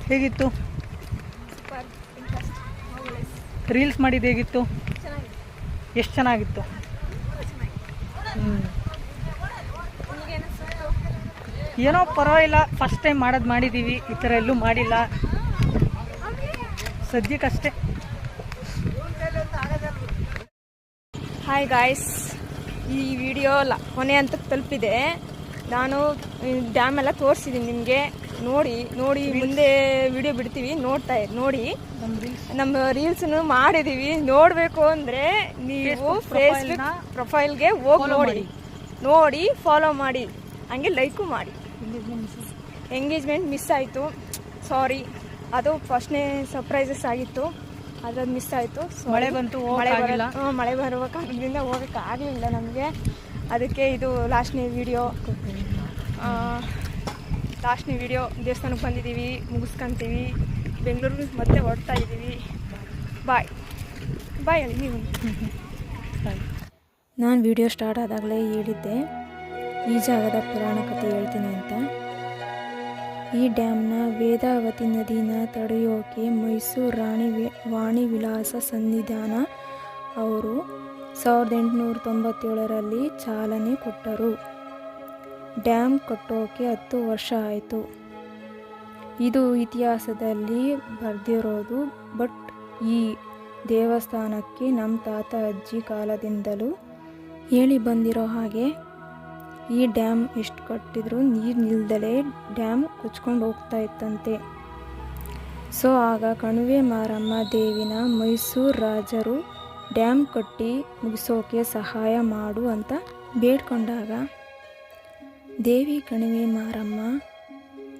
ಹೇಗಿತ್ತು? ರೀಲ್ಸ್ ಮಾಡಿದ್ದು ಹೇಗಿತ್ತು? ಎಷ್ಟು ಚೆನ್ನಾಗಿತ್ತು? ಏನೋ ಪರವಾಗಿಲ್ಲ, ಫಸ್ಟ್ ಟೈಮ್ ಮಾಡಿದ್ದೀವಿ, ಈ ಥರ ಎಲ್ಲೂ ಮಾಡಿಲ್ಲ ಸದ್ಯಕ್ಕಷ್ಟೇ. ಹಾಯ್ ಗಾಯ್ಸ್, ಈ ವಿಡಿಯೋ ಕೊನೆ ಹಂತಕ್ಕೆ ತಲುಪಿದೆ. ನಾನು ಡ್ಯಾಮ್ ಎಲ್ಲ ತೋರಿಸಿದ್ದೀನಿ ನಿಮಗೆ. ನೋಡಿ ಮುಂದೆ ವಿಡಿಯೋ ಬಿಡ್ತೀವಿ, ನೋಡಿ. ನಮ್ಮ ರೀಲ್ಸ್ನು ಮಾಡಿದ್ದೀವಿ. ನೋಡಬೇಕು ಅಂದರೆ ನೀವು ಫೇಸ್ಬುಕ್ ಪ್ರೊಫೈಲ್ಗೆ ಹೋಗಿ ನೋಡಿ ಫಾಲೋ ಮಾಡಿ, ಹಂಗೆ ಲೈಕು ಮಾಡಿ. ಎಂಗೇಜ್ಮೆಂಟ್ ಮಿಸ್ ಆಯಿತು, ಸಾರಿ. ಅದು ಫಸ್ಟ್ನೇ ಸರ್ಪ್ರೈಸಸ್ ಆಗಿತ್ತು, ಅದ್ರದ್ದು ಮಿಸ್ ಆಯಿತು. ಮಳೆ ಬಂತು, ಮಳೆ ಬರುವ ಕಾರಣದಿಂದ ಹೋಗೋಕ್ಕಾಗಲಿಲ್ಲ ನಮಗೆ. ಅದಕ್ಕೆ ಇದು ಲಾಸ್ಟ್ನೇ ವಿಡಿಯೋ. ದೇವಸ್ಥಾನಕ್ಕೆ ಬಂದಿದ್ದೀವಿ, ಮುಗಿಸ್ಕೊಂತೀವಿ. ಬೆಂಗಳೂರಿಗೆ ಮತ್ತೆ ಹೊರಡ್ತಾ ಇದ್ದೀವಿ. ಬಾಯ್ ಹೇಳಿ ನೀವು. ನಾನು ವಿಡಿಯೋ ಸ್ಟಾರ್ಟ್ ಆದಾಗಲೇ ಹೇಳಿದ್ದೆ ಈ ಜಾಗದ ಪುರಾಣ ಕಥೆ ಹೇಳ್ತೀನಿ ಅಂತ. ಈ ಡ್ಯಾಮ್ನ ವೇದಾವತಿ ನದಿನ ತಡೆಯೋಕೆ ಮೈಸೂರು ರಾಣಿ ವಾಣಿ ವಿಲಾಸ ಸನ್ನಿಧಾನ ಅವರು 1897ರಲ್ಲಿ ಚಾಲನೆ ಕೊಟ್ಟರು. ಡ್ಯಾಮ್ ಕಟ್ಟೋಕೆ 10 ವರ್ಷ ಆಯಿತು. ಇದು ಇತಿಹಾಸದಲ್ಲಿ ಬರೆದಿರೋದು. ಬಟ್ ಈ ದೇವಸ್ಥಾನಕ್ಕೆ ನಮ್ಮ ತಾತ ಅಜ್ಜಿ ಕಾಲದಿಂದಲೂ ಹೇಳಿ ಬಂದಿರೋ ಹಾಗೆ ಈ ಡ್ಯಾಮ್ ಎಷ್ಟು ಕಟ್ಟಿದ್ರು ನೀರು ನಿಲ್ದಲೇ ಡ್ಯಾಮ್ ಕೊಚ್ಕೊಂಡು ಹೋಗ್ತಾ ಇತ್ತಂತೆ. ಸೊ ಆಗ ಕಣಿವೆ ಮಾರಮ್ಮ ದೇವಿನ ಮೈಸೂರು ರಾಜರು ಡ್ಯಾಮ್ ಕಟ್ಟಿ ಮುಗಿಸೋಕೆ ಸಹಾಯ ಮಾಡು ಅಂತ ಬೇಡ್ಕೊಂಡಾಗ ದೇವಿ ಕಣಿವೆ ಮಾರಮ್ಮ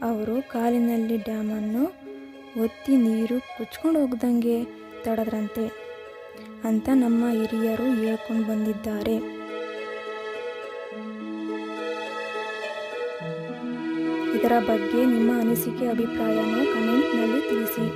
ಅವರು ಕಾಲಿನಲ್ಲಿ ಡ್ಯಾಮನ್ನು ಒತ್ತಿ ನೀರು ಕೊಚ್ಕೊಂಡು ಹೋಗ್ದಂಗೆ ತಡೆದ್ರಂತೆ ಅಂತ ನಮ್ಮ ಹಿರಿಯರು ಹೇಳ್ಕೊಂಡು ಬಂದಿದ್ದಾರೆ. ಇದರ ಬಗ್ಗೆ ನಿಮ್ಮ ಅನಿಸಿಕೆ ಅಭಿಪ್ರಾಯನ ಕಮೆಂಟ್ನಲ್ಲಿ ತಿಳಿಸಿ.